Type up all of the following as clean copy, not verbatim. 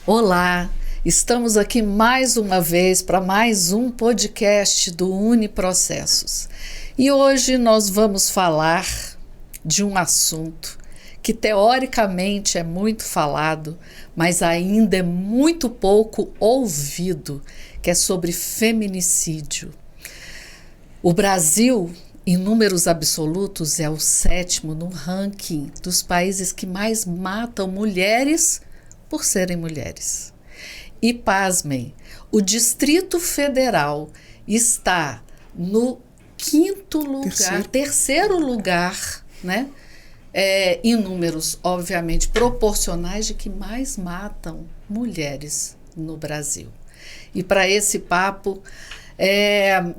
Olá, estamos aqui mais uma vez para mais um podcast do Uniprocessos. E hoje nós vamos falar de um assunto que teoricamente é muito falado, mas ainda é muito pouco ouvido, que é sobre feminicídio. O Brasil, em números absolutos, é o 7º no ranking dos países que mais matam mulheres por serem mulheres. E pasmem, o Distrito Federal está no terceiro lugar, né? Em números, obviamente, proporcionais de que mais matam mulheres no Brasil. E para esse papo,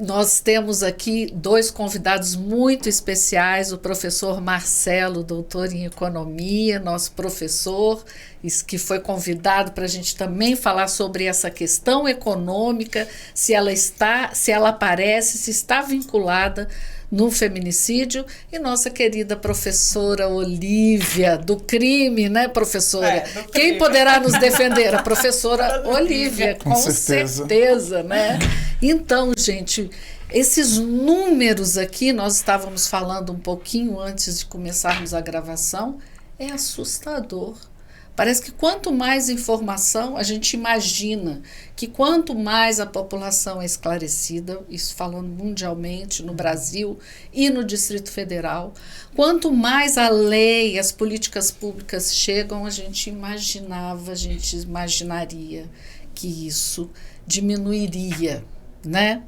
nós temos aqui dois convidados muito especiais, o professor Marcelo, doutor em economia, nosso professor, que foi convidado para a gente também falar sobre essa questão econômica, se ela aparece, se está vinculada no feminicídio, e nossa querida professora Olívia, do crime, né, professora? Quem poderá nos defender? A professora Olívia, com certeza, né? Então, gente, esses números aqui, nós estávamos falando um pouquinho antes de começarmos a gravação, é assustador. Parece que quanto mais informação, a gente imagina que quanto mais a população é esclarecida, isso falando mundialmente, no Brasil e no Distrito Federal, quanto mais a lei, as políticas públicas chegam, a gente imaginaria que isso diminuiria, né?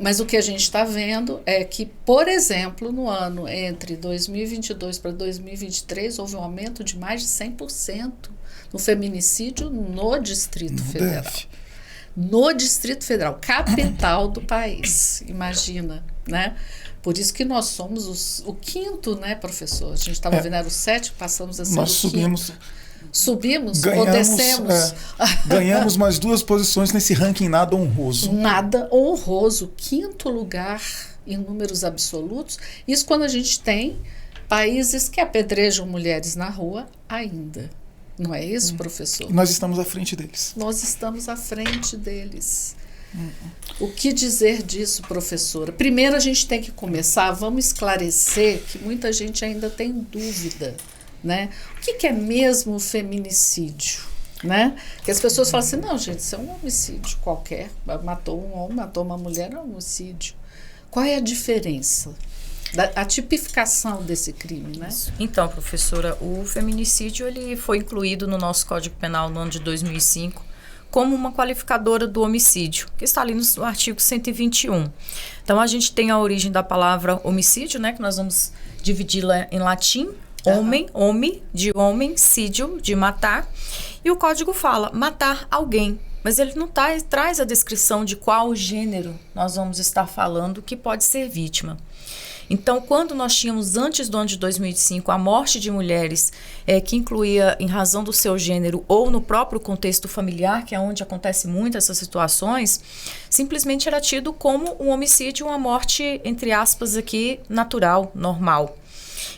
Mas o que a gente está vendo é que, por exemplo, no ano entre 2022 para 2023, houve um aumento de mais de 100% no feminicídio no Distrito Federal. No Distrito Federal, capital do país, imagina, né? Por isso que nós somos o quinto, né, professor? A gente estava vendo, era o 7, passamos a ser nós o quinto. Subimos ou descemos? Ganhamos mais 2 posições nesse ranking nada honroso. Nada honroso. 5º lugar em números absolutos. Isso quando a gente tem países que apedrejam mulheres na rua ainda. Não é isso, professor? Nós estamos à frente deles. Nós estamos à frente deles. O que dizer disso, professora? Primeiro a gente tem que começar, vamos esclarecer que muita gente ainda tem dúvida. Né? O que é mesmo o feminicídio? Né? Que as pessoas falam assim, não, gente, isso é um homicídio qualquer, matou um homem, matou uma mulher, é um homicídio. Qual é a diferença? A tipificação desse crime, né? Então, professora, o feminicídio ele foi incluído no nosso Código Penal no ano de 2005 como uma qualificadora do homicídio, que está ali no artigo 121. Então, a gente tem a origem da palavra homicídio, né, que nós vamos dividi-la em latim, homem, de homem, sídio, de matar. E o código fala matar alguém, mas ele não traz a descrição de qual gênero nós vamos estar falando que pode ser vítima. Então, quando nós tínhamos, antes do ano de 2005, a morte de mulheres que incluía em razão do seu gênero ou no próprio contexto familiar, que é onde acontece muito essas situações, simplesmente era tido como um homicídio, uma morte, entre aspas, aqui, natural, normal.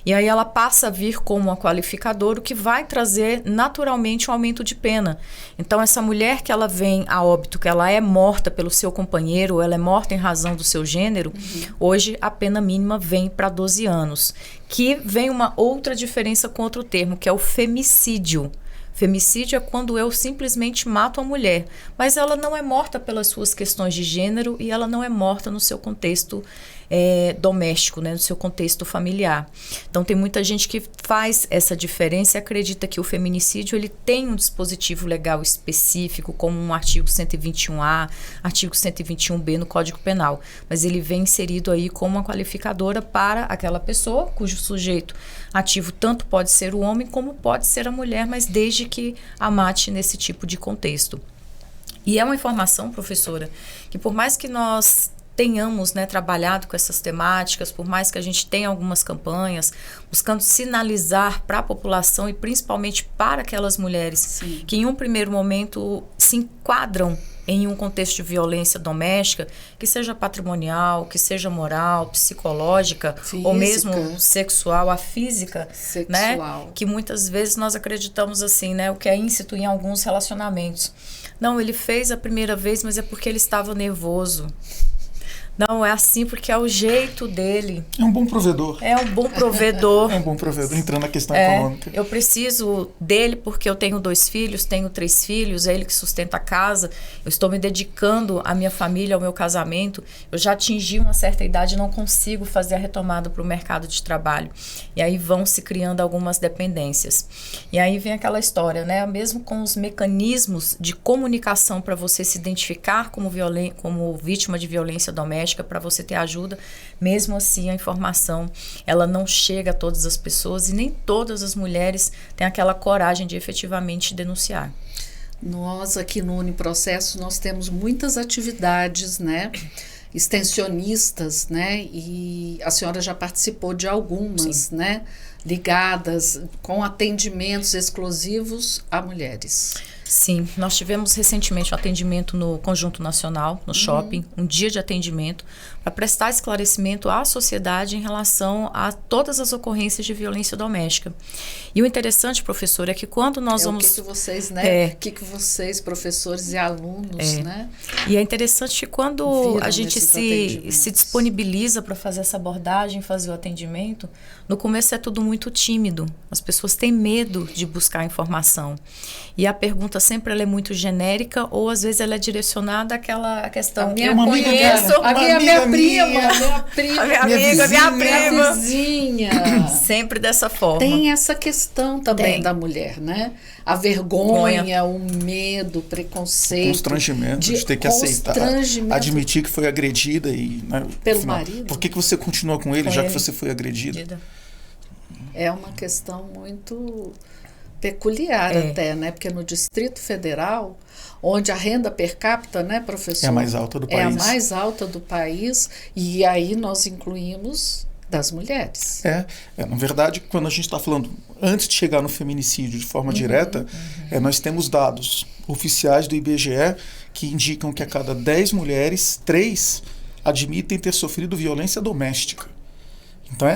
E aí ela passa a vir como uma qualificadora, o que vai trazer naturalmente um aumento de pena. Então essa mulher que ela vem a óbito, que ela é morta pelo seu companheiro, ou ela é morta em razão do seu gênero, hoje a pena mínima vem para 12 anos. Que vem uma outra diferença com outro termo, que é o femicídio. Femicídio é quando eu simplesmente mato a mulher, mas ela não é morta pelas suas questões de gênero e ela não é morta no seu contexto doméstico, né, no seu contexto familiar. Então tem muita gente que faz essa diferença e acredita que o feminicídio ele tem um dispositivo legal específico, como um artigo 121A, artigo 121B no Código Penal, mas ele vem inserido aí como uma qualificadora para aquela pessoa cujo sujeito ativo tanto pode ser o homem como pode ser a mulher, mas desde que a mate nesse tipo de contexto. E é uma informação, professora, que por mais que nós tenhamos, né, trabalhado com essas temáticas, por mais que a gente tenha algumas campanhas, buscando sinalizar para a população e principalmente para aquelas mulheres que em um primeiro momento se enquadram em um contexto de violência doméstica, que seja patrimonial, que seja moral, psicológica, Física. ou mesmo sexual, a física, Sexual. né? Que muitas vezes nós acreditamos assim, né? O que é íncito em alguns relacionamentos. Não, ele fez a primeira vez, mas é porque ele estava nervoso. Não, é assim porque é o jeito dele. É um bom provedor. É um bom provedor. É um bom provedor, entrando na questão econômica. Eu preciso dele porque eu tenho 2 filhos, tenho 3 filhos, é ele que sustenta a casa. Eu estou me dedicando à minha família, ao meu casamento. Eu já atingi uma certa idade e não consigo fazer a retomada para o mercado de trabalho. E aí vão se criando algumas dependências. E aí vem aquela história, né? Mesmo com os mecanismos de comunicação para você se identificar como vítima de violência doméstica, para você ter ajuda, mesmo assim a informação ela não chega a todas as pessoas e nem todas as mulheres têm aquela coragem de efetivamente denunciar. Nós aqui no Uniprocesso nós temos muitas atividades, né, extensionistas, né, e a senhora já participou de algumas, Sim. né, ligadas com atendimentos exclusivos a mulheres. Sim, nós tivemos recentemente um atendimento no Conjunto Nacional, no shopping, um dia de atendimento para prestar esclarecimento à sociedade em relação a todas as ocorrências de violência doméstica. E o interessante, professor, é que quando nós vamos... O que vocês, né? O que vocês, professores e alunos, né? E é interessante que quando a gente se disponibiliza para fazer essa abordagem, fazer o atendimento, no começo é tudo muito tímido. As pessoas têm medo de buscar informação. E a pergunta sempre ela é muito genérica ou às vezes ela é direcionada àquela questão. A minha eu conheço a minha prima, a minha vizinha. Sempre dessa forma. Tem essa questão também da mulher, né? A vergonha, o medo, o preconceito. O constrangimento de ter que aceitar, admitir que foi agredida e... Né, pelo afinal, marido. por que você continua com ele já que você foi agredida? É uma questão muito peculiar até, né? Porque no Distrito Federal, onde a renda per capita, né, professor? É a mais alta do país. É a mais alta do país e aí nós incluímos das mulheres. Na verdade, quando a gente está falando, antes de chegar no feminicídio de forma direta, nós temos dados oficiais do IBGE que indicam que a cada 10 mulheres, 3 admitem ter sofrido violência doméstica. Então,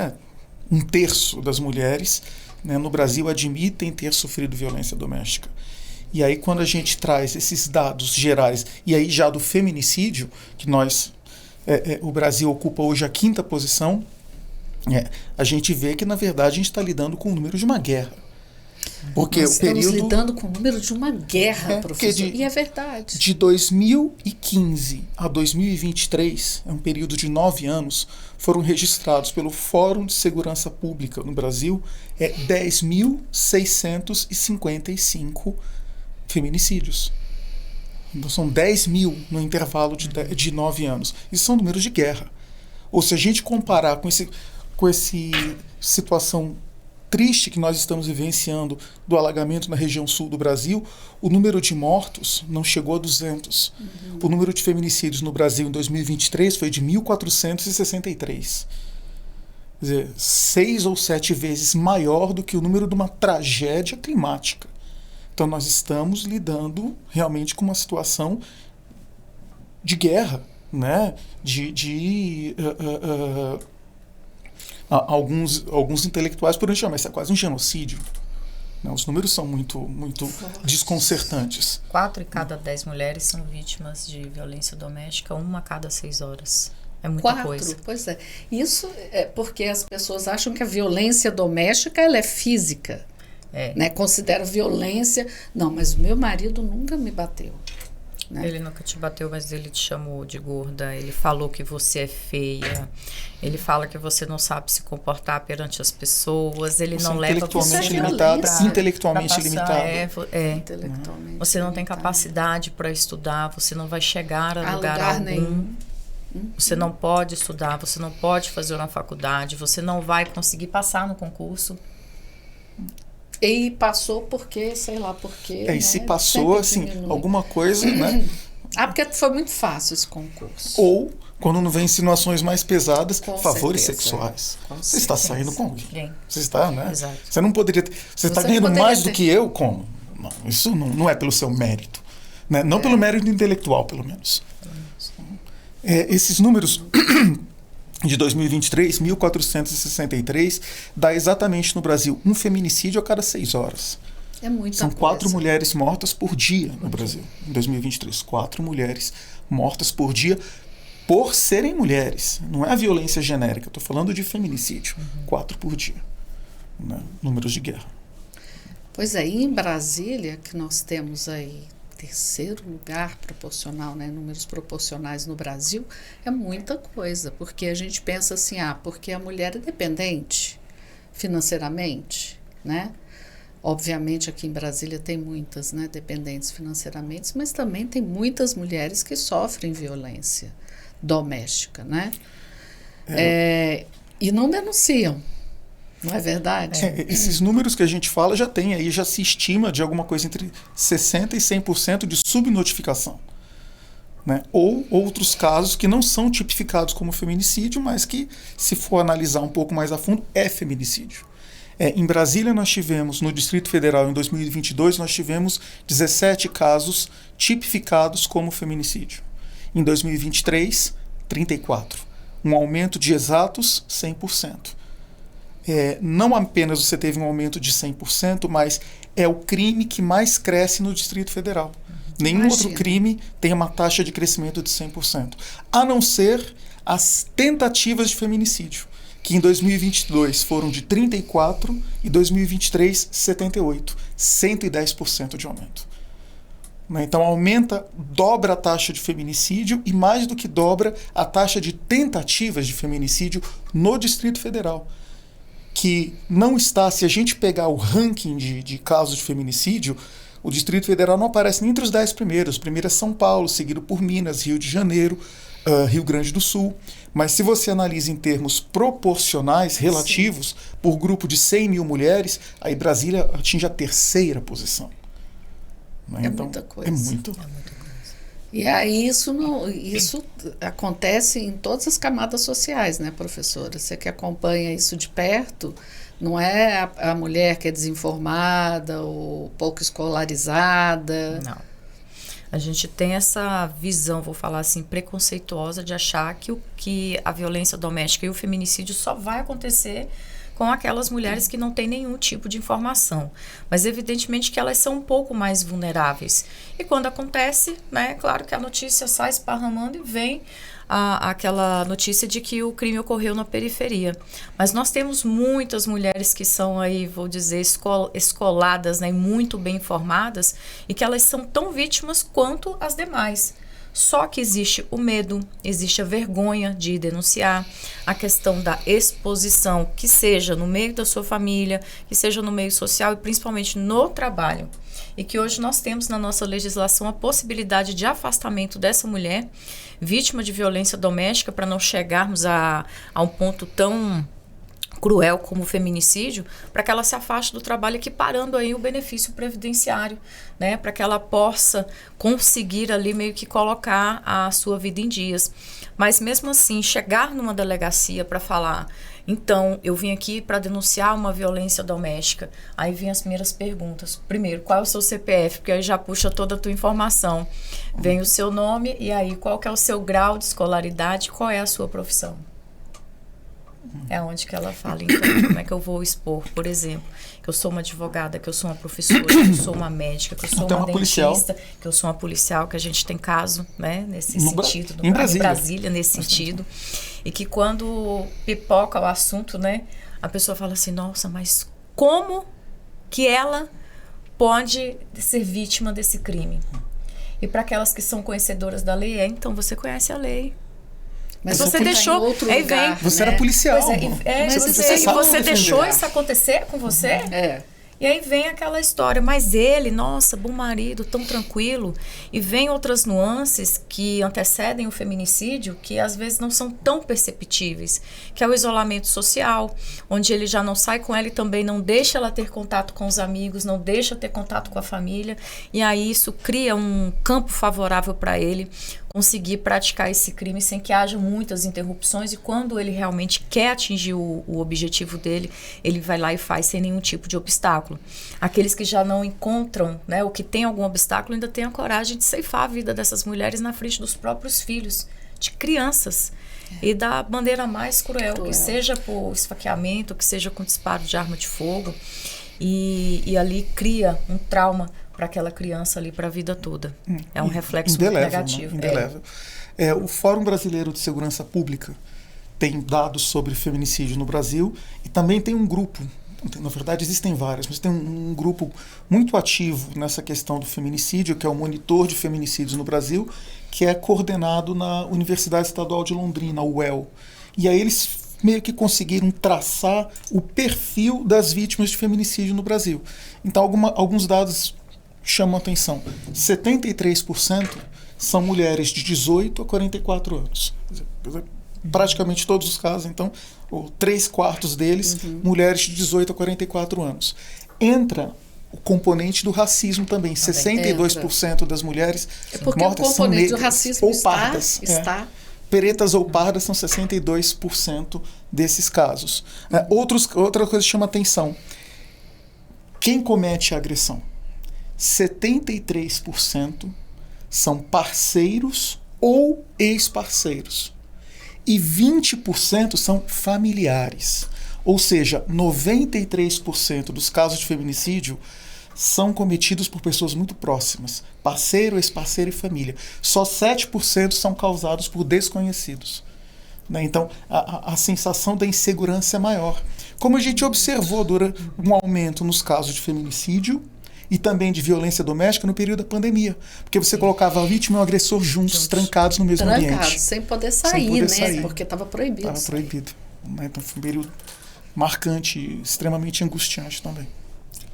1/3 das mulheres, né, no Brasil admitem ter sofrido violência doméstica. E aí, quando a gente traz esses dados gerais, e aí já do feminicídio, que o Brasil ocupa hoje a 5ª posição, a gente vê que, na verdade, a gente está lidando com o número de uma guerra. Porque nós estamos lidando com o número de uma guerra, professor. E é verdade. De 2015 a 2023, um período de 9 anos, foram registrados pelo Fórum de Segurança Pública no Brasil 10.655 feminicídios. Então são 10.000 no intervalo de 9 anos. Isso são números de guerra. Ou se a gente comparar com essa situação triste que nós estamos vivenciando do alagamento na região sul do Brasil, o número de mortos não chegou a 200. O número de feminicídios no Brasil em 2023 foi de 1.463. Quer dizer, 6 ou 7 vezes maior do que o número de uma tragédia climática. Então nós estamos lidando realmente com uma situação de guerra, né? Alguns intelectuais poderiam chamar isso quase um genocídio. Não, os números são muito desconcertantes. 4 em cada 10 mulheres são vítimas de violência doméstica, 1 a cada 6 horas. É muita 4, coisa. Pois é. Isso é porque as pessoas acham que a violência doméstica ela é física. Né? Considera violência. Não, mas o meu marido nunca me bateu. Né? Ele nunca te bateu, mas ele te chamou de gorda. Ele falou que você é feia. Ele fala que você não sabe se comportar perante as pessoas. Ele não leva você intelectualmente limitado. Intelectualmente você não tem capacidade para estudar. Você não vai chegar a lugar algum. Nenhum. Você não pode estudar. Você não pode fazer uma faculdade. Você não vai conseguir passar no concurso. E passou porque, sei lá porquê. E se passou, assim, alguma coisa, né? Porque foi muito fácil esse concurso. Ou, quando não vem insinuações mais pesadas, com favores certeza, sexuais. Você está saindo com alguém. Você está, né? Exato. Você não poderia ter. Você está ganhando mais do que eu? Como? Não, isso não é pelo seu mérito. Né? Não pelo mérito intelectual, pelo menos. Esses números de 2023, 1.463, dá exatamente no Brasil um feminicídio a cada 6 horas. É muita São coisa. 4 mulheres mortas por dia no Brasil, em 2023. 4 mulheres mortas por dia por serem mulheres. Não é a violência genérica, estou falando de feminicídio. 4 por dia. Né? Números de guerra. Pois é, e em Brasília, que nós temos aí terceiro lugar proporcional, né, números proporcionais no Brasil, é muita coisa, porque a gente pensa assim, porque a mulher é dependente financeiramente, né? Obviamente aqui em Brasília tem muitas, né, dependentes financeiramente, mas também tem muitas mulheres que sofrem violência doméstica, né? E não denunciam. Não é verdade? Esses números que a gente fala já tem aí, já se estima de alguma coisa entre 60% e 100% de subnotificação. Né? Ou outros casos que não são tipificados como feminicídio, mas que, se for analisar um pouco mais a fundo, é feminicídio. Em Brasília nós tivemos, no Distrito Federal em 2022, nós tivemos 17 casos tipificados como feminicídio. Em 2023, 34. Um aumento de exatos 100%. Não apenas você teve um aumento de 100%, mas é o crime que mais cresce no Distrito Federal. Nenhum outro crime tem uma taxa de crescimento de 100%. A não ser as tentativas de feminicídio, que em 2022 foram de 34 e 2023, 78. 110% de aumento. Então dobra a taxa de feminicídio e, mais do que dobra, a taxa de tentativas de feminicídio no Distrito Federal. Que não está, se a gente pegar o ranking de casos de feminicídio, o Distrito Federal não aparece nem entre os 10 primeiros. Primeiro é São Paulo, seguido por Minas, Rio de Janeiro, Rio Grande do Sul. Mas se você analisa em termos proporcionais, relativos, por grupo de 100 mil mulheres, aí Brasília atinge a terceira posição. Então, muita coisa. É muita coisa. E aí isso acontece em todas as camadas sociais, né, professora? Você que acompanha isso de perto, não é a mulher que é desinformada ou pouco escolarizada. Não. A gente tem essa visão, vou falar assim, preconceituosa de achar que a violência doméstica e o feminicídio só vai acontecer com aquelas mulheres que não têm nenhum tipo de informação. Mas, evidentemente, que elas são um pouco mais vulneráveis. E quando acontece, né, claro que a notícia sai esparramando e vem aquela notícia de que o crime ocorreu na periferia. Mas nós temos muitas mulheres que são aí, vou dizer, escoladas, né, muito bem informadas, e que elas são tão vítimas quanto as demais. Só que existe o medo, existe a vergonha de denunciar, a questão da exposição, que seja no meio da sua família, que seja no meio social e principalmente no trabalho. E que hoje nós temos na nossa legislação a possibilidade de afastamento dessa mulher vítima de violência doméstica, para não chegarmos a um ponto tão cruel como o feminicídio, para que ela se afaste do trabalho, equiparando aí o benefício previdenciário, né, para que ela possa conseguir ali meio que colocar a sua vida em dias. Mas mesmo assim, chegar numa delegacia para falar, então, eu vim aqui para denunciar uma violência doméstica, aí vem as primeiras perguntas. Primeiro, qual é o seu CPF? Porque aí já puxa toda a tua informação. Vem o seu nome e aí qual que é o seu grau de escolaridade, qual é a sua profissão? É onde que ela fala, então, como é que eu vou expor, por exemplo, que eu sou uma advogada, que eu sou uma professora, que eu sou uma médica, que eu sou uma dentista, que eu sou uma policial, que a gente tem caso, né, nesse sentido, em Brasília, nesse sentido. E que quando pipoca o assunto, né, a pessoa fala assim, nossa, mas como que ela pode ser vítima desse crime? E para aquelas que são conhecedoras da lei, então você conhece a lei. Mas você deixou, outro lugar, você era policial. Você deixou isso acontecer com você? E aí vem aquela história, mas ele, nossa, bom marido, tão tranquilo. E vem outras nuances que antecedem o feminicídio, que às vezes não são tão perceptíveis, que é o isolamento social, onde ele já não sai com ela e também não deixa ela ter contato com os amigos, não deixa ter contato com a família. E aí isso cria um campo favorável para ele, conseguir praticar esse crime sem que haja muitas interrupções, e quando ele realmente quer atingir o objetivo dele, ele vai lá e faz sem nenhum tipo de obstáculo. Aqueles que já não encontram, né, ou que tem algum obstáculo, ainda têm a coragem de ceifar a vida dessas mulheres na frente dos próprios filhos, de crianças, e da bandeira mais cruel, que seja por esfaqueamento, que seja com disparo de arma de fogo, e ali cria um trauma para aquela criança ali para a vida toda. É um reflexo indelével, muito negativo. Né? Indelével. O Fórum Brasileiro de Segurança Pública tem dados sobre feminicídio no Brasil, e também tem um grupo, na verdade existem vários, mas tem um grupo muito ativo nessa questão do feminicídio, que é o Monitor de Feminicídios no Brasil, que é coordenado na Universidade Estadual de Londrina, a UEL. E aí eles meio que conseguiram traçar o perfil das vítimas de feminicídio no Brasil. Então alguns dados chamam a atenção. 73% são mulheres de 18 a 44 anos. Praticamente todos os casos, então, 3/4 deles, mulheres de 18 a 44 anos. Entra o componente do racismo também. 62% das mulheres mortas são negras ou pardas. Pretas ou pardas são 62% desses casos. Outra coisa que chama atenção. Quem comete a agressão? 73% são parceiros ou ex-parceiros. E 20% são familiares. Ou seja, 93% dos casos de feminicídio são cometidos por pessoas muito próximas. Parceiro, ex-parceiro e família. Só 7% são causados por desconhecidos. Né? Então, a sensação da insegurança é maior. Como a gente observou durante um aumento nos casos de feminicídio e também de violência doméstica no período da pandemia. Porque você colocava a vítima e o agressor juntos, trancados no mesmo ambiente. Sem poder sair, né? Porque estava proibido. Estava proibido. Né? Então foi um período marcante, extremamente angustiante também.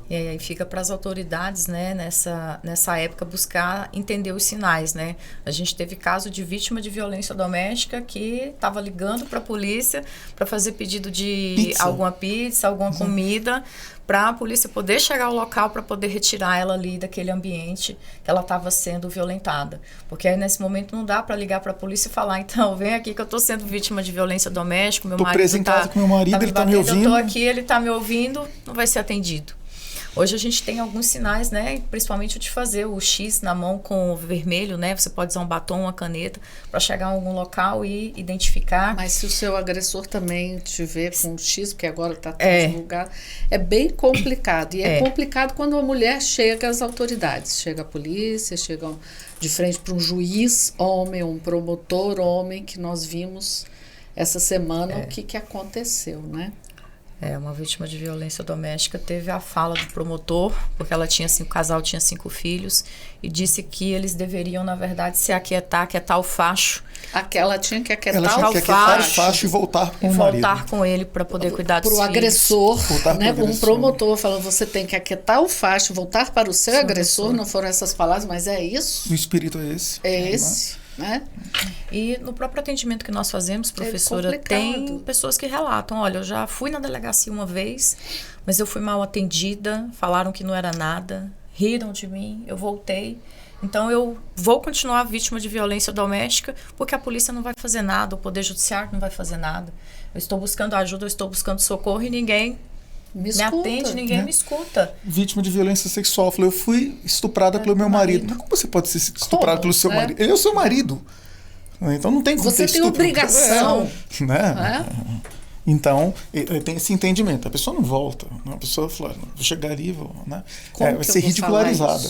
E aí fica para as autoridades, né, nessa época, buscar entender os sinais, né? A gente teve caso de vítima de violência doméstica que estava ligando para a polícia para fazer pedido de alguma pizza, alguma comida, para a polícia poder chegar ao local para poder retirar ela ali daquele ambiente que ela estava sendo violentada. Porque aí nesse momento não dá para ligar para a polícia e falar, então, vem aqui que eu estou sendo vítima de violência doméstica, meu marido estou preso em casa com meu marido, ele está me ouvindo. Eu estou aqui, ele está me ouvindo, não vai ser atendido. Hoje a gente tem alguns sinais, né? Principalmente o de fazer o X na mão com o vermelho, né? Você pode usar um batom, uma caneta, para chegar a algum local e identificar. Mas se o seu agressor também te vê com o X, porque agora está divulgado, é bem complicado. E é complicado quando a mulher chega às autoridades. Chega a polícia, chega de frente para um juiz homem, um promotor homem, que nós vimos essa semana o que aconteceu, né? Uma vítima de violência doméstica teve a fala do promotor, porque o casal tinha 5 filhos, e disse que eles deveriam, na verdade, se aquietar o facho. Ela tinha que aquietar o facho e voltar com o marido. Voltar com ele para poder cuidar dos filhos. Para o agressor, né? Um promotor falando, você tem que aquietar o facho, voltar para o seu agressor. Não foram essas palavras, mas é isso. O espírito é esse. É esse. Né? E no próprio atendimento que nós fazemos, professora, tem pessoas que relatam, olha, eu já fui na delegacia uma vez, mas eu fui mal atendida, falaram que não era nada, riram de mim, eu voltei, então eu vou continuar vítima de violência doméstica porque a polícia não vai fazer nada, o poder judiciário não vai fazer nada, eu estou buscando ajuda, eu estou buscando socorro e ninguém me atende, ninguém me escuta. Vítima de violência sexual. Eu falei, eu fui estuprada pelo meu marido. Mas como você pode ser estuprado pelo seu marido? Ele é o seu marido. Então não tem como você ter obrigação. Né? Então, tem esse entendimento. A pessoa não volta. A pessoa fala, vou chegar ali, né? Vai ser ridicularizada.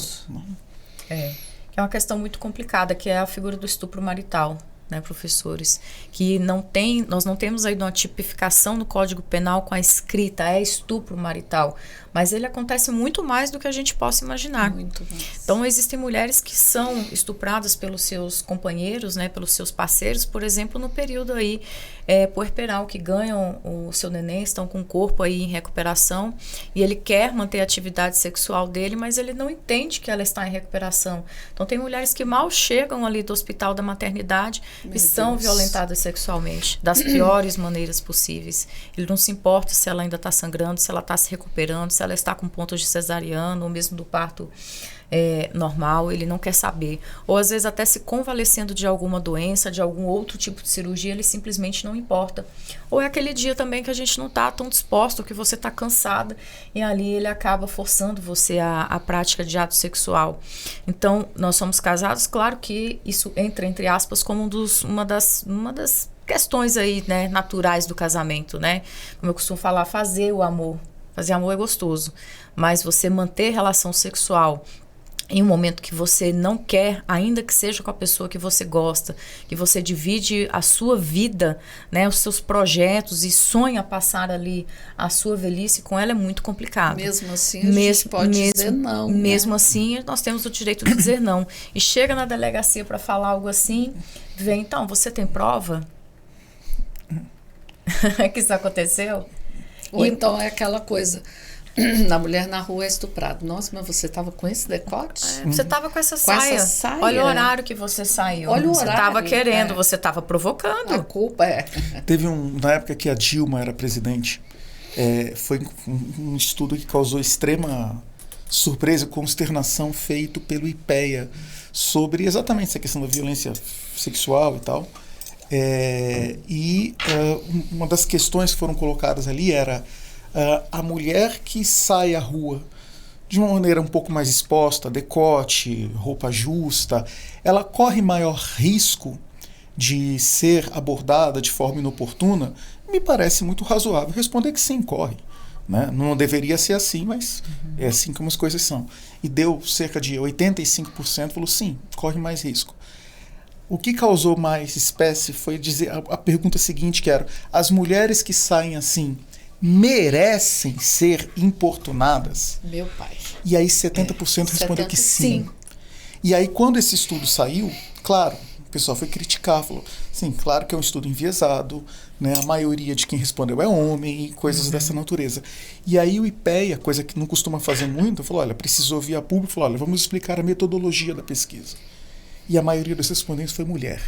É uma questão muito complicada, que é a figura do estupro marital. Né, professores, que nós não temos aí uma tipificação no Código Penal com a escrita, estupro marital, mas ele acontece muito mais do que a gente possa imaginar. Muito mais. Então, existem mulheres que são estupradas pelos seus companheiros, né, pelos seus parceiros, por exemplo, no período aí puerperal, que ganham o seu neném, estão com o corpo aí em recuperação, e ele quer manter a atividade sexual dele, mas ele não entende que ela está em recuperação. Então, tem mulheres que mal chegam ali do hospital da maternidade e são violentadas sexualmente, das piores maneiras possíveis. Ele não se importa se ela ainda está sangrando, se ela está se recuperando, se ela está com pontos de cesariano, ou mesmo do parto normal, ele não quer saber. Ou às vezes até se convalescendo de alguma doença, de algum outro tipo de cirurgia, ele simplesmente não importa. Ou é aquele dia também que a gente não está tão disposto, que você está cansada, e ali ele acaba forçando você à prática de ato sexual. Então, nós somos casados, claro que isso entra, entre aspas, como uma das questões aí, né, naturais do casamento, né? Como eu costumo falar, fazer o amor. Fazer amor é gostoso, mas você manter relação sexual em um momento que você não quer, ainda que seja com a pessoa que você gosta, que você divide a sua vida, né, os seus projetos e sonha passar ali a sua velhice com ela, é muito complicado. Mesmo assim, a gente pode dizer não. Mesmo né? assim, nós temos o direito de dizer não. E chega na delegacia para falar algo assim, vem, então, você tem prova? Que isso aconteceu? Ou então é aquela coisa... Na mulher na rua é estuprado. Nossa, mas você estava com esse decote? Você estava com essa Com saia. essa saia. Olha o horário que você saiu. Olha o você horário. estava querendo, você estava provocando. A culpa é... Teve na época que a Dilma era presidente, foi um estudo que causou extrema surpresa e consternação feito pelo IPEA sobre exatamente essa questão da violência sexual e tal. Uma das questões que foram colocadas ali era a mulher que sai à rua de uma maneira um pouco mais exposta, decote, roupa justa, ela corre maior risco de ser abordada de forma inoportuna. Me parece muito razoável responder que sim, corre. Né? Não deveria ser assim, mas é assim como as coisas são. E deu cerca de 85%, falou sim, corre mais risco. O que causou mais espécie foi dizer a pergunta seguinte, que era: as mulheres que saem assim merecem ser importunadas? Meu pai. E aí 70% respondeu que sim. E aí quando esse estudo saiu, claro, o pessoal foi criticar, falou, sim, claro que é um estudo enviesado, né? A maioria de quem respondeu é homem e coisas dessa natureza. E aí o IPEA, coisa que não costuma fazer muito, falou, olha, precisou vir a público, falou, olha, vamos explicar a metodologia da pesquisa. E a maioria dos respondentes foi mulher.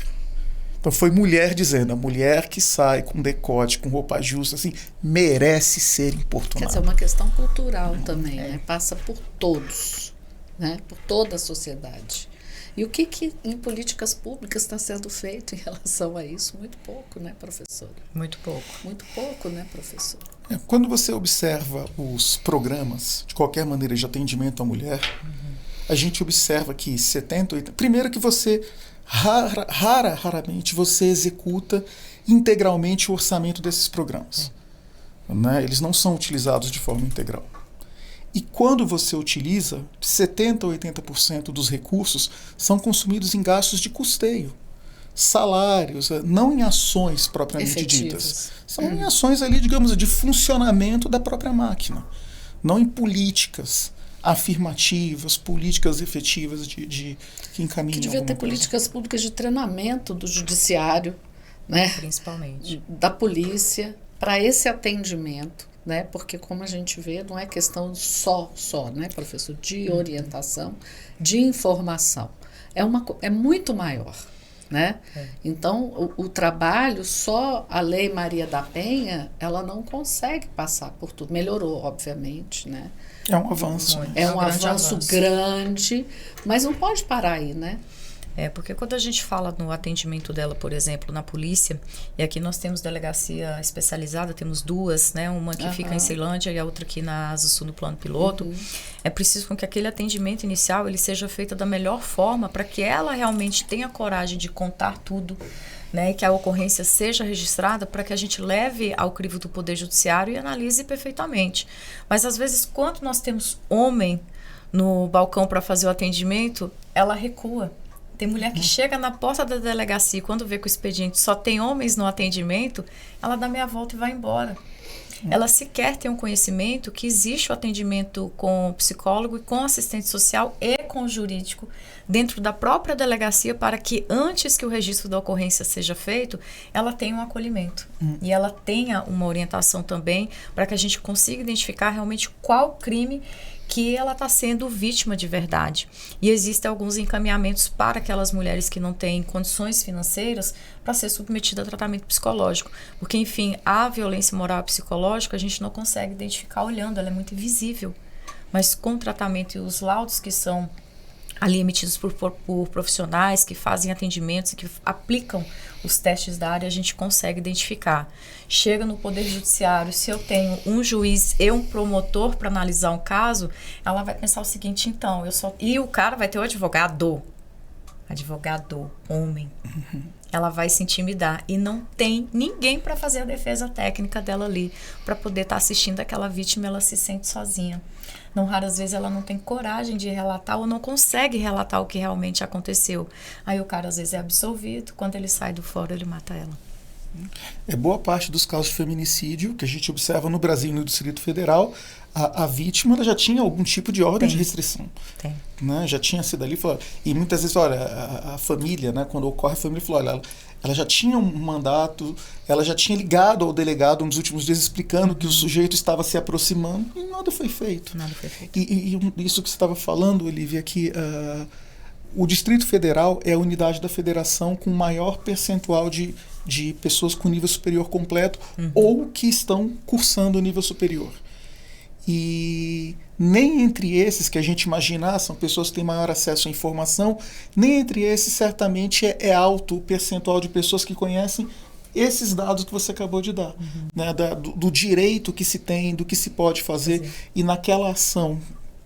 Então foi mulher dizendo, a mulher que sai com decote, com roupa justa, assim, merece ser importunada. Quer dizer, é uma questão cultural também, né? Passa por todos, né? Por toda a sociedade. E o que em políticas públicas está sendo feito em relação a isso? Muito pouco, né, professora? Muito pouco. Muito pouco, né, professora? Quando você observa os programas, de qualquer maneira, de atendimento à mulher, a gente observa que 70, 80... Primeiro que você... Raramente você executa integralmente o orçamento desses programas. Né? Eles não são utilizados de forma integral. E quando você utiliza, 70% ou 80% dos recursos são consumidos em gastos de custeio. Salários, não em ações propriamente efetivas. Ditas. São em ações ali, digamos, de funcionamento da própria máquina. Não em políticas afirmativas, políticas efetivas que encaminham. Que devia ter políticas públicas de treinamento do judiciário, né? Principalmente. Da polícia, para esse atendimento, né? Porque como a gente vê, não é questão só, né, professor, de orientação, de informação. É muito maior, né? Então, o trabalho, só a Lei Maria da Penha, ela não consegue passar por tudo. Melhorou, obviamente, né? É um avanço. É um avanço grande, mas não pode parar aí, né? Porque quando a gente fala no atendimento dela, por exemplo, na polícia, e aqui nós temos delegacia especializada, temos duas, né? Uma que fica em Ceilândia e a outra aqui na Asa Sul, no plano piloto. É preciso que aquele atendimento inicial ele seja feito da melhor forma para que ela realmente tenha coragem de contar tudo, né, e que a ocorrência seja registrada para que a gente leve ao crivo do Poder Judiciário e analise perfeitamente. Mas, às vezes, quando nós temos homem no balcão para fazer o atendimento, ela recua. Tem mulher que chega na porta da delegacia e quando vê que o expediente só tem homens no atendimento, ela dá meia volta e vai embora. Ela sequer tem um conhecimento que existe o atendimento com o psicólogo e com o assistente social e com o jurídico dentro da própria delegacia para que antes que o registro da ocorrência seja feito, ela tenha um acolhimento. E ela tenha uma orientação também para que a gente consiga identificar realmente qual crime que ela está sendo vítima de verdade. E existem alguns encaminhamentos para aquelas mulheres que não têm condições financeiras para ser submetida a tratamento psicológico. Porque, enfim, a violência moral e psicológica a gente não consegue identificar olhando, ela é muito invisível. Mas com o tratamento e os laudos que são ali emitidos por profissionais que fazem atendimentos e que aplicam os testes da área, a gente consegue identificar. Chega no Poder Judiciário, se eu tenho um juiz e um promotor para analisar um caso, ela vai pensar o seguinte, então, e o cara vai ter o advogado, homem. Ela vai se intimidar e não tem ninguém para fazer a defesa técnica dela ali, para poder estar assistindo aquela vítima, ela se sente sozinha. Não raras vezes ela não tem coragem de relatar ou não consegue relatar o que realmente aconteceu. Aí o cara às vezes é absolvido, quando ele sai do fórum ele mata ela. Boa parte dos casos de feminicídio que a gente observa no Brasil e no Distrito Federal, a vítima ela já tinha algum tipo de ordem de restrição. Tem. Né? Já tinha sido ali. E muitas vezes, olha, a família, né, quando ocorre a família, falou, olha, ela já tinha um mandato, ela já tinha ligado ao delegado nos últimos dias explicando que o sujeito estava se aproximando e nada foi feito. Nada foi feito. E isso que você estava falando, Olivia, que o Distrito Federal é a unidade da federação com maior percentual de pessoas com nível superior completo ou que estão cursando o nível superior. E nem entre esses que a gente imagina são pessoas que têm maior acesso à informação, nem entre esses certamente é alto o percentual de pessoas que conhecem esses dados que você acabou de dar, né, do direito que se tem, do que se pode fazer. E naquela ação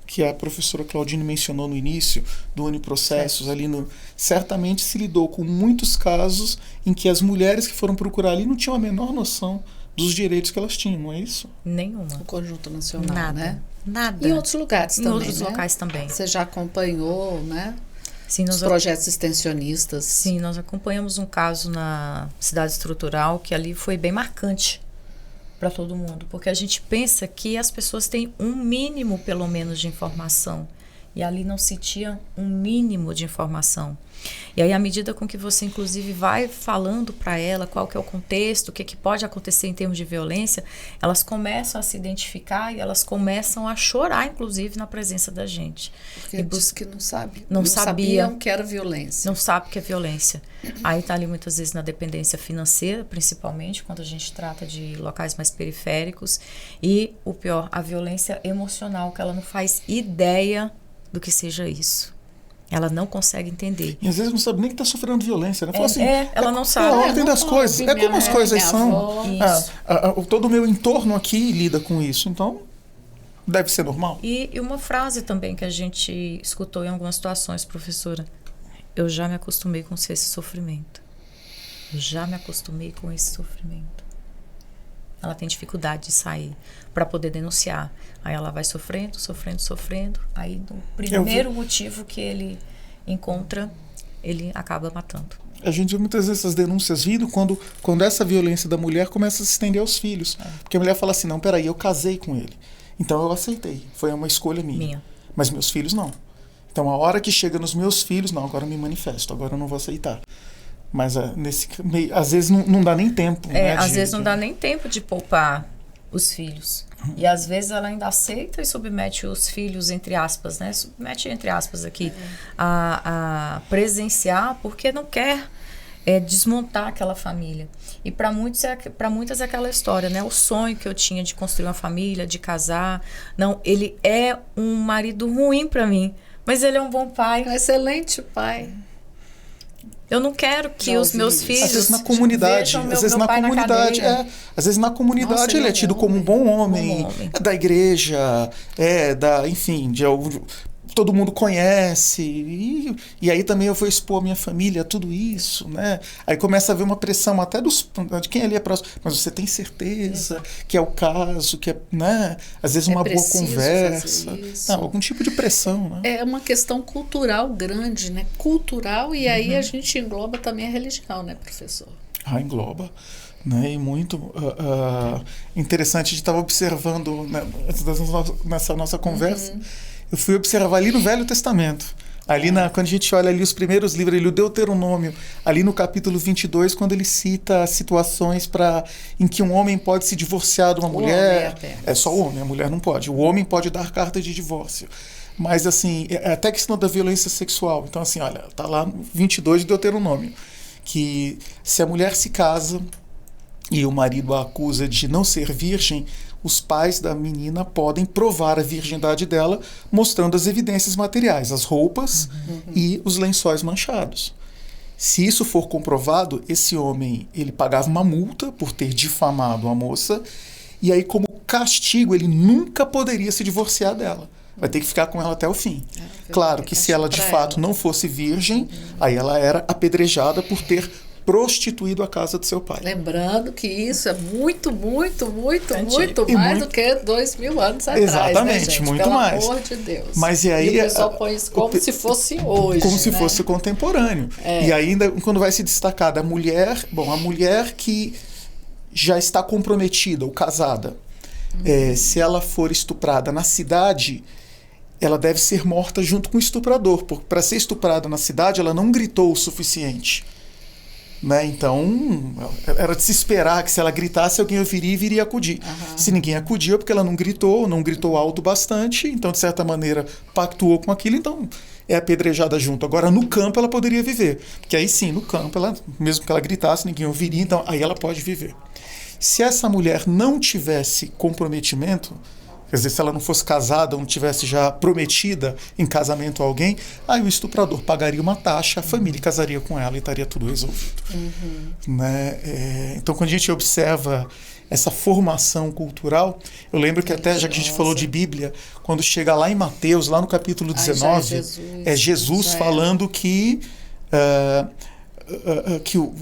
que a professora Claudine mencionou no início, do Uniprocessos, ali certamente se lidou com muitos casos em que as mulheres que foram procurar ali não tinham a menor noção dos direitos que elas tinham, não é isso? Nenhuma. O Conjunto Nacional, Nada, né? Nada. Em outros lugares em também, outros locais também. Você já acompanhou, né? Sim, os projetos extensionistas. Sim, nós acompanhamos um caso na Cidade Estrutural que ali foi bem marcante para todo mundo, porque a gente pensa que as pessoas têm um mínimo, pelo menos, de informação. E ali não se tinha um mínimo de informação. E aí, à medida com que você, inclusive, vai falando para ela qual que é o contexto, o que pode acontecer em termos de violência, elas começam a se identificar e elas começam a chorar, inclusive, na presença da gente. Porque diz que não sabe. Não sabiam que era violência. Não sabe que é violência. Aí está ali, muitas vezes, na dependência financeira, principalmente, quando a gente trata de locais mais periféricos. E, o pior, a violência emocional, que ela não faz ideia do que seja isso. Ela não consegue entender. E às vezes não sabe nem que está sofrendo violência, né? Fala assim, ela não sabe. É a ordem das coisas. É como as coisas são. Isso. Todo o meu entorno aqui lida com isso. Então, deve ser normal. E uma frase também que a gente escutou em algumas situações, professora. Eu já me acostumei com esse sofrimento. Eu já me acostumei com esse sofrimento. Ela tem dificuldade de sair para poder denunciar. Aí ela vai sofrendo. Aí, no primeiro motivo que ele encontra, ele acaba matando. A gente vê muitas vezes essas denúncias vindo quando essa violência da mulher começa a se estender aos filhos. Porque a mulher fala assim, não, peraí, eu casei com ele. Então eu aceitei. Foi uma escolha minha. Mas meus filhos não. Então a hora que chega nos meus filhos, não, agora eu me manifesto, agora eu não vou aceitar. Mas às vezes não dá nem tempo. Às vezes não dá nem tempo de poupar os filhos. E às vezes ela ainda aceita e submete os filhos, entre aspas, né? Submete, entre aspas, aqui, a presenciar, porque não quer desmontar aquela família. E para muitas é aquela história, né? O sonho que eu tinha de construir uma família, de casar. Não, ele é um marido ruim para mim, mas ele é um bom pai. Um excelente pai. Eu não quero que os meus filhos às vezes na comunidade, às vezes na comunidade ele é tido como um bom homem, da igreja, enfim, todo mundo conhece, e aí também eu vou expor a minha família a tudo isso, né? Aí começa a haver uma pressão até de quem ali é próximo, mas você tem certeza que é o caso, que é, né? Às vezes uma boa conversa, algum tipo de pressão, né? É uma questão cultural grande, né? Cultural, e aí a gente engloba também a religião, né, professor? Engloba. Né, e muito interessante, a gente estava observando, né, nessa nossa conversa, eu fui observar ali no Velho Testamento, ali quando a gente olha ali os primeiros livros, ali o Deuteronômio, ali no capítulo 22, quando ele cita situações em que um homem pode se divorciar de uma mulher, é só o homem, a mulher não pode, o homem pode dar carta de divórcio. Mas assim, até a questão da violência sexual, então assim, olha, tá lá no 22 de Deuteronômio, que se a mulher se casa e o marido a acusa de não ser virgem, os pais da menina podem provar a virgindade dela mostrando as evidências materiais, as roupas e os lençóis manchados. Se isso for comprovado, esse homem ele pagava uma multa por ter difamado a moça, e aí, como castigo, ele nunca poderia se divorciar dela. Vai ter que ficar com ela até o fim. Claro que se ela de fato não fosse virgem, aí ela era apedrejada por ter prostituído a casa do seu pai. Lembrando que isso é muito mais do que 2000 anos atrás. Exatamente, né, gente? muito Pelo mais. Amor de Deus. Mas e aí, o pessoal põe isso como se fosse hoje. Como se né? fosse contemporâneo. E ainda, quando vai se destacar da mulher, a mulher que já está comprometida ou casada, se ela for estuprada na cidade, ela deve ser morta junto com o estuprador, porque para ser estuprada na cidade, ela não gritou o suficiente. Né? Então, era de se esperar que se ela gritasse, alguém ouviria e viria acudir. Se ninguém acudiu, porque ela não gritou alto bastante, então, de certa maneira, pactuou com aquilo, então é apedrejada junto. Agora, no campo, ela poderia viver. Porque aí sim, no campo, mesmo que ela gritasse, ninguém ouviria, então aí ela pode viver. Se essa mulher não tivesse comprometimento, quer dizer, se ela não fosse casada ou não tivesse já prometida em casamento a alguém, aí o estuprador pagaria uma taxa, a família casaria com ela e estaria tudo resolvido. Né? Então, quando a gente observa essa formação cultural, eu lembro que até, já que a gente falou de Bíblia, quando chega lá em Mateus, lá no capítulo 19, é Jesus falando que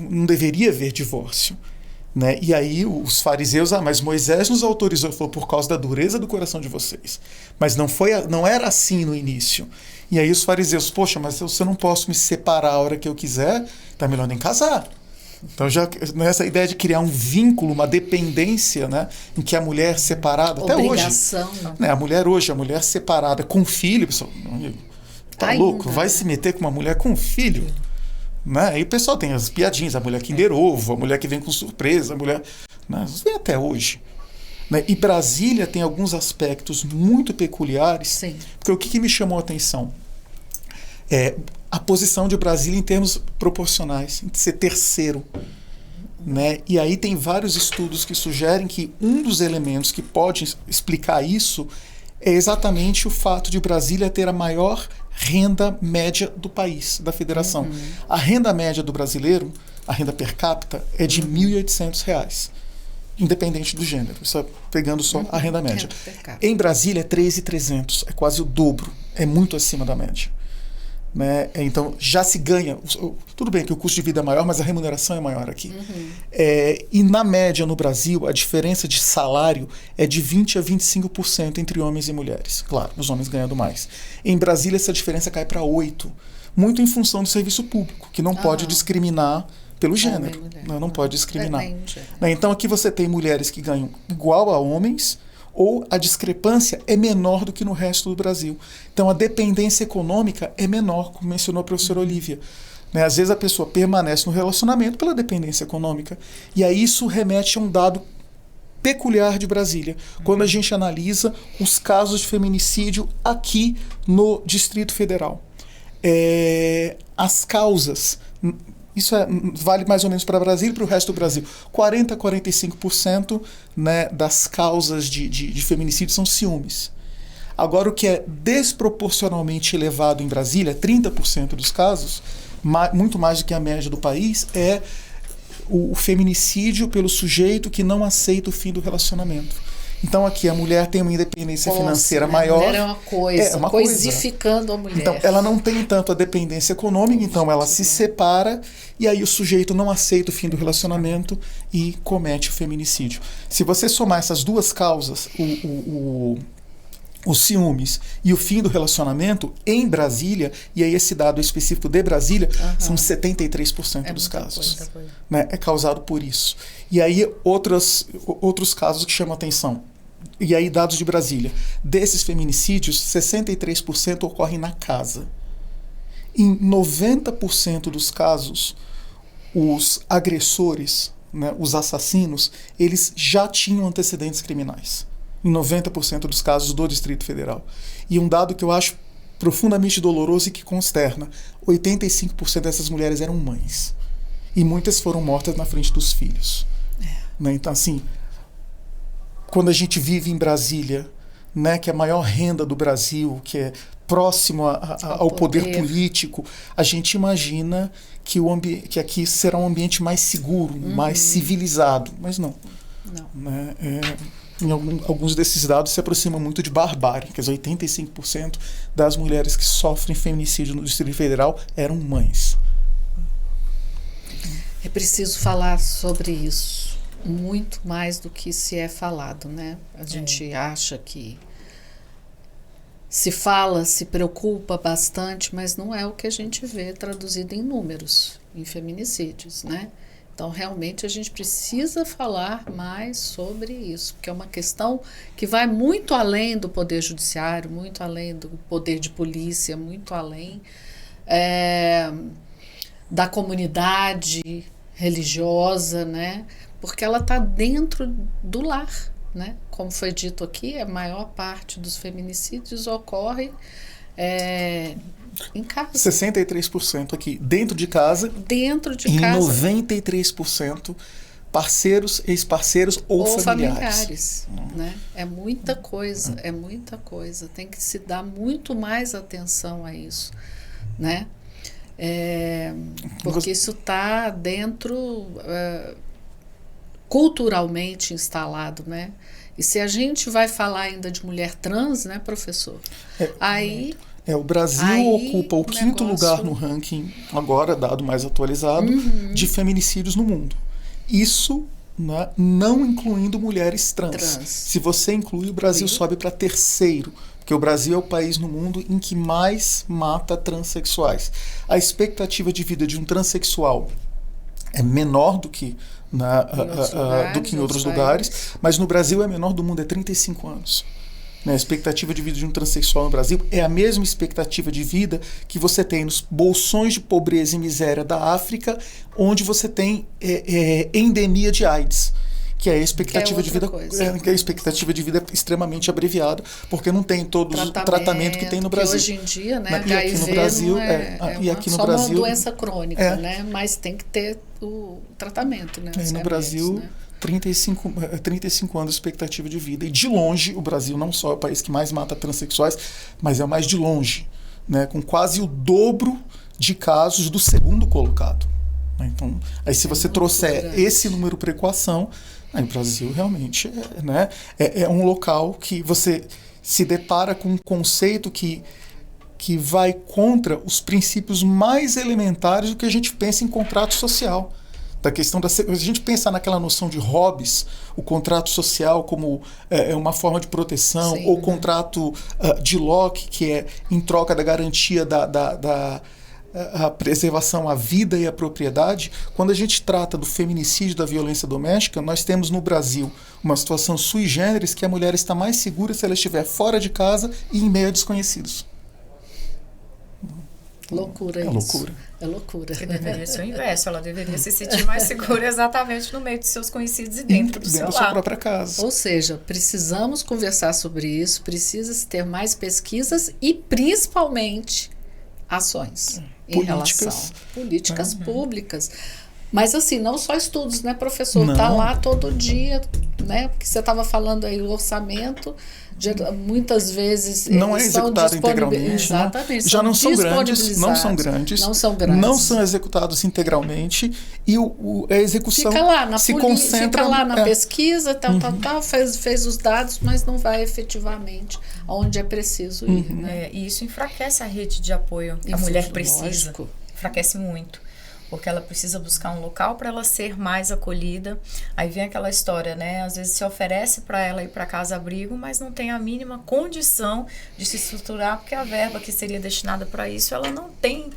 não deveria haver divórcio. Né? E aí os fariseus, mas Moisés nos autorizou, falou, por causa da dureza do coração de vocês. Mas não era assim no início. E aí os fariseus, poxa, mas eu não posso me separar a hora que eu quiser, tá melhor nem casar. Então já nessa ideia de criar um vínculo, uma dependência, né, em que a mulher separada, obrigação, até hoje, né, a mulher separada com filho, pessoal, tá louco, vai se meter com uma mulher com filho? Né? Aí o pessoal tem as piadinhas, a mulher Kinder Ovo, a mulher que vem com surpresa, a mulher... Né? Isso vem até hoje. Né? E Brasília tem alguns aspectos muito peculiares. Sim. Porque o que me chamou a atenção? A posição de Brasília em termos proporcionais, de ser terceiro. Né? E aí tem vários estudos que sugerem que um dos elementos que pode explicar isso é exatamente o fato de Brasília ter a maior renda média do país, da federação. A renda média do brasileiro, a renda per capita, é de R$ 1.800, independente do gênero, só pegando só a renda média. Em Brasília é 3.300, é quase o dobro, é muito acima da média. Né? Então já se ganha, tudo bem que o custo de vida é maior, mas a remuneração é maior aqui. E na média no Brasil, a diferença de salário é de 20% a 25% entre homens e mulheres. Claro, os homens ganhando mais. Em Brasília essa diferença cai para 8%, muito em função do serviço público, que não pode discriminar pelo gênero. Não pode discriminar. Então aqui você tem mulheres que ganham igual a homens, ou a discrepância é menor do que no resto do Brasil. Então, a dependência econômica é menor, como mencionou a professora Olívia. Né? Às vezes a pessoa permanece no relacionamento pela dependência econômica. E aí isso remete a um dado peculiar de Brasília, quando a gente analisa os casos de feminicídio aqui no Distrito Federal. As causas... Isso vale mais ou menos para Brasília e para o resto do Brasil. 40% a 45%, né, das causas de feminicídio são ciúmes. Agora, o que é desproporcionalmente elevado em Brasília, 30% dos casos, muito mais do que a média do país, é o feminicídio pelo sujeito que não aceita o fim do relacionamento. Então aqui a mulher tem uma independência financeira maior. A mulher é uma coisa, coisificando a mulher. Então ela não tem tanto a dependência econômica, então ela se separa e aí o sujeito não aceita o fim do relacionamento e comete o feminicídio. Se você somar essas duas causas, os ciúmes e o fim do relacionamento, em Brasília, e aí esse dado específico de Brasília, são 73% dos casos. Né? É causado por isso. E aí outros casos que chamam a atenção. E aí dados de Brasília. Desses feminicídios, 63% ocorrem na casa. Em 90% dos casos, os agressores, né, os assassinos, eles já tinham antecedentes criminais. Em 90% dos casos do Distrito Federal. E um dado que eu acho profundamente doloroso e que consterna, 85% dessas mulheres eram mães. E muitas foram mortas na frente dos filhos. Né? Então, assim, quando a gente vive em Brasília, né, que é a maior renda do Brasil, que é próximo ao poder político, a gente imagina que aqui será um ambiente mais seguro, mais civilizado, mas não. Né? Em alguns desses dados se aproxima muito de barbárie, quer dizer, 85% das mulheres que sofrem feminicídio no Distrito Federal eram mães. É preciso falar sobre isso, muito mais do que se é falado, né? A gente acha que se fala, se preocupa bastante, mas não é o que a gente vê traduzido em números, em feminicídios, né? Então, realmente, a gente precisa falar mais sobre isso, porque é uma questão que vai muito além do poder judiciário, muito além do poder de polícia, muito além da comunidade religiosa, né? Porque ela está dentro do lar, né? Como foi dito aqui, a maior parte dos feminicídios ocorre em casa. 63% aqui, dentro de casa. Dentro de e casa. 93% parceiros, ex-parceiros ou familiares. Né? É muita coisa, é muita coisa. Tem que se dar muito mais atenção a isso, né? Porque isso está dentro, culturalmente instalado, né? E se a gente vai falar ainda de mulher trans, né, professor? O Brasil ocupa o 5º lugar no ranking, agora, dado mais atualizado, de feminicídios no mundo. Isso, né, não incluindo mulheres trans. Se você inclui, o Brasil sobe para 3º, porque o Brasil é o país no mundo em que mais mata transexuais. A expectativa de vida de um transexual é menor do que em outros lugares, mas no Brasil é menor do mundo, é 35 anos. A expectativa de vida de um transexual no Brasil é a mesma expectativa de vida que você tem nos bolsões de pobreza e miséria da África, onde você tem endemia de AIDS, que é a expectativa de vida, que é a expectativa de vida extremamente abreviada, porque não tem todo o tratamento que tem no Brasil. Hoje em dia, né, e aqui no Brasil uma doença crônica, né, mas tem que ter o tratamento, né? No Brasil, né? 35 anos de expectativa de vida. E de longe, o Brasil não só é o país que mais mata transexuais, mas é o mais de longe, né, com quase o dobro de casos do segundo colocado. Então, aí se você trouxer esse número para a equação, aí o Brasil realmente é um local que você se depara com um conceito que vai contra os princípios mais elementares do que a gente pensa em contrato social. Da questão a gente pensa naquela noção de Hobbes, o contrato social como uma forma de proteção, ou o contrato de Locke, que é em troca da garantia a preservação à vida e à propriedade. Quando a gente trata do feminicídio, da violência doméstica, nós temos no Brasil uma situação sui generis, que a mulher está mais segura se ela estiver fora de casa e em meio a desconhecidos. Loucura isso. Loucura. É loucura. Que deveria ser o inverso. Ela deveria se sentir mais segura exatamente no meio de seus conhecidos e dentro do seu lar. Da sua própria casa. Ou seja, precisamos conversar sobre isso, precisa-se ter mais pesquisas e, principalmente, ações em relação políticas públicas. Mas assim, não só estudos, né, professor? Está lá todo dia, né? Porque você estava falando aí, o orçamento, muitas vezes não é executado integralmente. Exatamente. Já não são grandes. Não são executados integralmente e a execução se concentra... Fica lá na pesquisa, tal, fez os dados, mas não vai efetivamente aonde é preciso ir. Né? E isso enfraquece a rede de apoio que a mulher precisa. Lógico. Enfraquece muito. Porque ela precisa buscar um local para ela ser mais acolhida. Aí vem aquela história, né? Às vezes se oferece para ela ir para casa-abrigo, mas não tem a mínima condição de se estruturar, porque a verba que seria destinada para isso, ela não tem,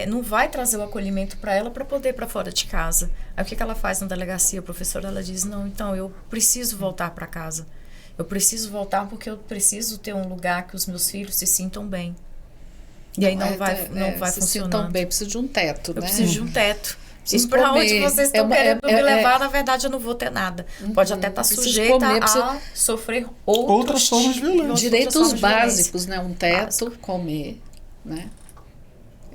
não vai trazer o acolhimento para ela para poder ir para fora de casa. Aí o que ela faz na delegacia, professora? Ela diz, não, então eu preciso voltar para casa. Eu preciso voltar porque eu preciso ter um lugar que os meus filhos se sintam bem. E aí não vai funcionar. Então, bem, precisa de um teto, né? Eu preciso de um teto. E para onde vocês estão querendo me levar, na verdade, eu não vou ter nada. Pode até estar sujeita a sofrer outras formas de violência. Direitos básicos, né? Um teto, comer, né?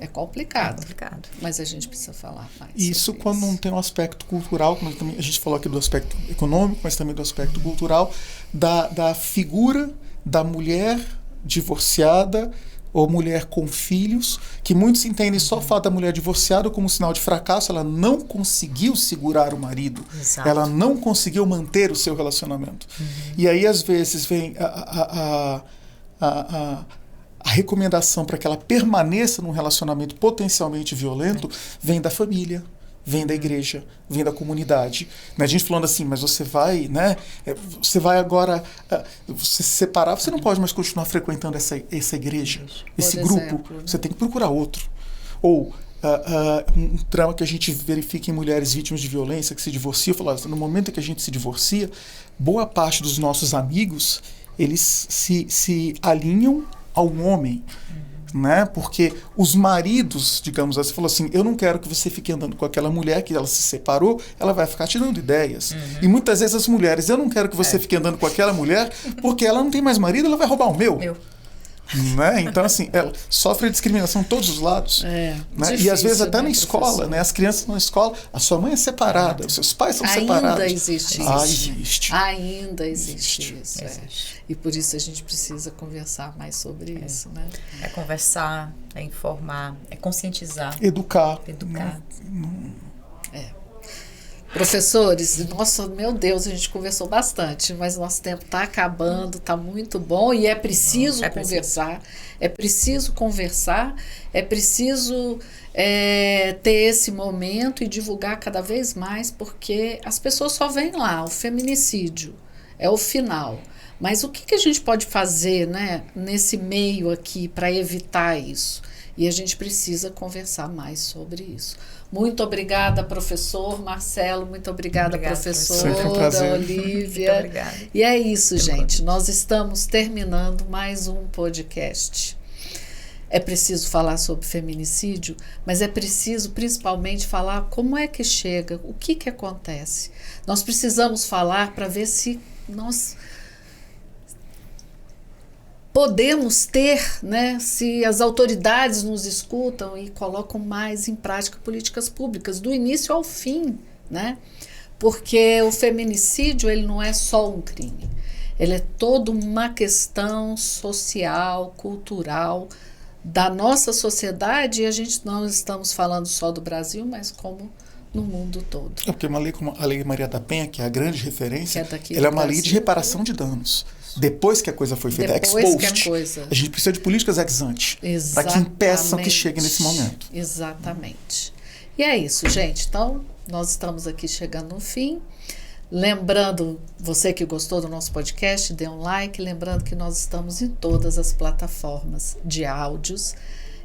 É complicado. É complicado. Mas a gente precisa falar mais. Isso quando não tem um aspecto cultural, como a gente falou aqui do aspecto econômico, mas também do aspecto cultural, da figura da mulher divorciada ou mulher com filhos, que muitos entendem só o fato da mulher divorciada como sinal de fracasso. Ela não conseguiu segurar o marido. Exato. Ela não conseguiu manter o seu relacionamento. E aí, às vezes, vem a recomendação para que ela permaneça num relacionamento potencialmente violento, vem da família, vem da igreja, vem da comunidade. A gente falando assim, mas você vai, né? Você vai agora você se separar, você não pode mais continuar frequentando essa igreja, esse grupo. Você tem que procurar outro. Ou um trauma que a gente verifica em mulheres vítimas de violência que se divorciam, no momento em que a gente se divorcia, boa parte dos nossos amigos, eles se alinham ao homem. Né? Porque os maridos, digamos assim, falou assim, eu não quero que você fique andando com aquela mulher que ela se separou, ela vai ficar te dando ideias. E muitas vezes as mulheres, eu não quero que você fique andando com aquela mulher, porque ela não tem mais marido, ela vai roubar o meu. Né? Então, assim, ela sofre discriminação em todos os lados. Né? Difícil, e às vezes até né, na escola, né? As crianças na escola, a sua mãe é separada, os seus pais são separados. Ainda existe isso. Ainda existe isso. E por isso a gente precisa conversar mais sobre isso. Né? É conversar, é informar, é conscientizar. Educar. Professores, nossa, meu Deus, a gente conversou bastante, mas nosso tempo está acabando, está muito bom e é preciso conversar, é preciso ter esse momento e divulgar cada vez mais, porque as pessoas só veem lá, o feminicídio é o final. Mas o que a gente pode fazer, né, nesse meio aqui para evitar isso? E a gente precisa conversar mais sobre isso. Muito obrigada, professor Marcelo. Muito obrigada, professora Olívia. Muito obrigada. E é isso, gente. Nós estamos terminando mais um podcast. É preciso falar sobre feminicídio, mas é preciso principalmente falar como é que chega, o que acontece. Nós precisamos falar para ver se nós podemos ter, né, se as autoridades nos escutam e colocam mais em prática políticas públicas, do início ao fim, né? Porque o feminicídio, ele não é só um crime, ele é toda uma questão social, cultural, da nossa sociedade, e a gente não estamos falando só do Brasil, mas como no mundo todo. Porque uma lei como a Lei Maria da Penha, que é a grande referência, ela é uma lei de reparação de danos. Depois que a coisa foi feita, a gente precisa de políticas ex ante, para que impeçam que chegue nesse momento. Exatamente. E é isso, gente. Então, nós estamos aqui chegando no fim. Lembrando, você que gostou do nosso podcast, dê um like. Lembrando que nós estamos em todas as plataformas de áudios,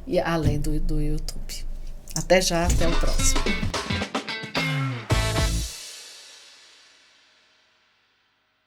e além do YouTube. Até já, até o próximo.